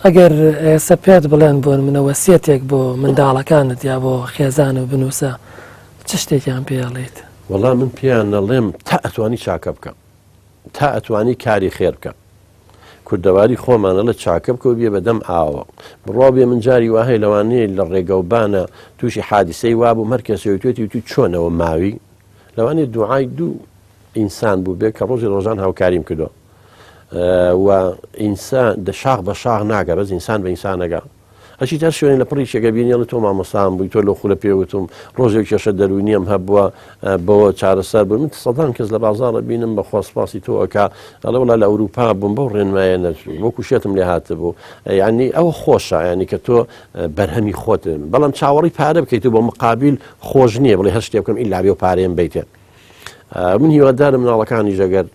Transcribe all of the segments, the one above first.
ئەگەر ئێستا پێت بڵێن بۆن منە وەسیەتێک بۆ منداڵەکانت یا بۆ خێزان و بنووسە چ شتێکیان پێڵێیت؟ وەڵام من پێیان نەڵێم تا ئەتوانی چاکە بکە، تا ئەتوانی کاری خێر بکە. کوردەواری خۆمانە لە چاکە بکە و بێ بەدەم ئاوە بڕوا بێ من جاری وهەیە لەوانەیە لە ڕێگە و بانە تووشی حادیسەی وابوو مەرکەسەوەی توێتی تو چۆنەوە ماوی لەوانێ دوعای دوو ئینسان بوو بێ کە ڕۆژی ڕۆژان هاوکاریم کردو و ئینسان دەشاق بە شاغ ناگە بەس ئینسان بە ئینسانەگە ئەچی تا شوێن لە پڕی شێگە بینێڵە تۆ مامۆسام بووی تۆ لە خولە پێوتم ڕۆژێک کێشە دەروی نیەم هەبووە بەوە چارەسەر بوو من سەدان کەس لە بازاڕە بینم بە خۆسپاسی تۆەکە ئەڵە وڵا لە ئەوروپا بووم بەو ڕێنمایە نەچوو وەکو شێتم لێ هاتە بوو یعنی ئەوە خۆشە ینی کە تۆ بەرهەمی خۆتن بەڵام چاوەڕی پارە بکەیت و بۆ مقابل خۆش نییە بڵێ هەر شتێ بکەم ئیلا بێ و پارەیەم بیتێ من هیوادارم مناڵەکانی ژەگەر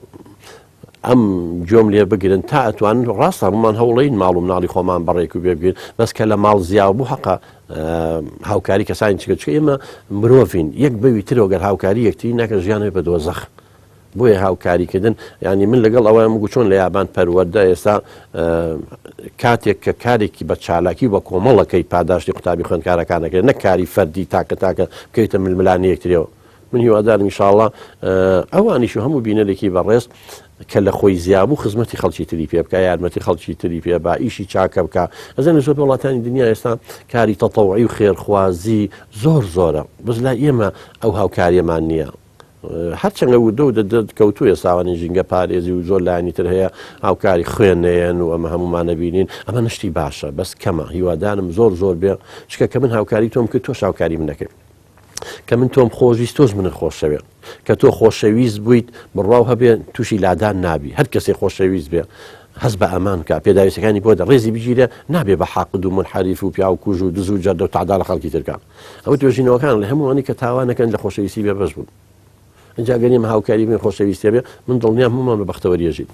ئەم جۆم لێ بگرن تا ئەتوانن ڕاستە ڕوومان هەوڵین ماڵ و مناڵی خۆمان بەڕێک و بێ بگرن بەس کە لە ماڵ زیاو بوو حەقا هاوکاری کەسانی چکە ئێمە مرۆڤین یەک بەوی ترەوەگەر هاوکاری یەکتری ناکە ژیانێ بە دۆزەخ بۆیە هاوکاریکردن ینی من لەگەڵ ئەوە مگو چۆن لە یابان پەروەەردە ئێستا کاتێک کە کارێکی بە چالاکی بە کۆمەڵەکەی پاداشتی قوتابی خوێندکارەکانەکەن نەک کاری فەردی تاکە بکەیتە ململانی یەکترەوە من هیوادارم ئینشاءڵڵا ئەوانیش هەموو بینەرێکی بەڕێز کە لە خۆی زیابوو خزمەتی خەڵکی تری پێ بکە یارمەتی خەڵکی تری پێ با ئیشی چاکە بکە ئەزانە زۆر وڵاتانی دنیا ئێستا کاری تەتەوعی و خێرخوازی زۆر زۆرە بەس لای ئێمە ئەو هاوکاریەمان نییە هەرچەندە و دە کەوتوویە ساوانی ژینگە پارێزی و زۆر لایانی تر هەیە هاوکاری خوێنەیەن و ئەمە هەمومانە بینین ئەمە نشتی باشە بەس کەمە هیوادارم زۆر بێ چکە کە من هاوکاری تۆم کرد تۆش هاوکاری من نەکرد کە من تۆم خۆشویست تۆش منت خۆشەوێ کە تۆ خۆشەویست بوویت بڕاو هەبێ تووشی لادان نابی هەر کەسێ خۆشەویست بێ هەست بە ئەمان کە پێداویستەکانی بۆ دە ڕێزی بگیرە نابێ بە حاقد و منحەریف و پیا و کوژ و دز و جەردە و تعدا لە خەڵکی ترکان ئەوە توێژینەوەکان لە هەمووانی کە تاوانەکەن لە خۆشەویستی بێ بەش بوون اینجا گەنیم هاوکاری بێ خۆشەویستێ بێ من دڵنیام هەمومان بە بەختەوەریەژین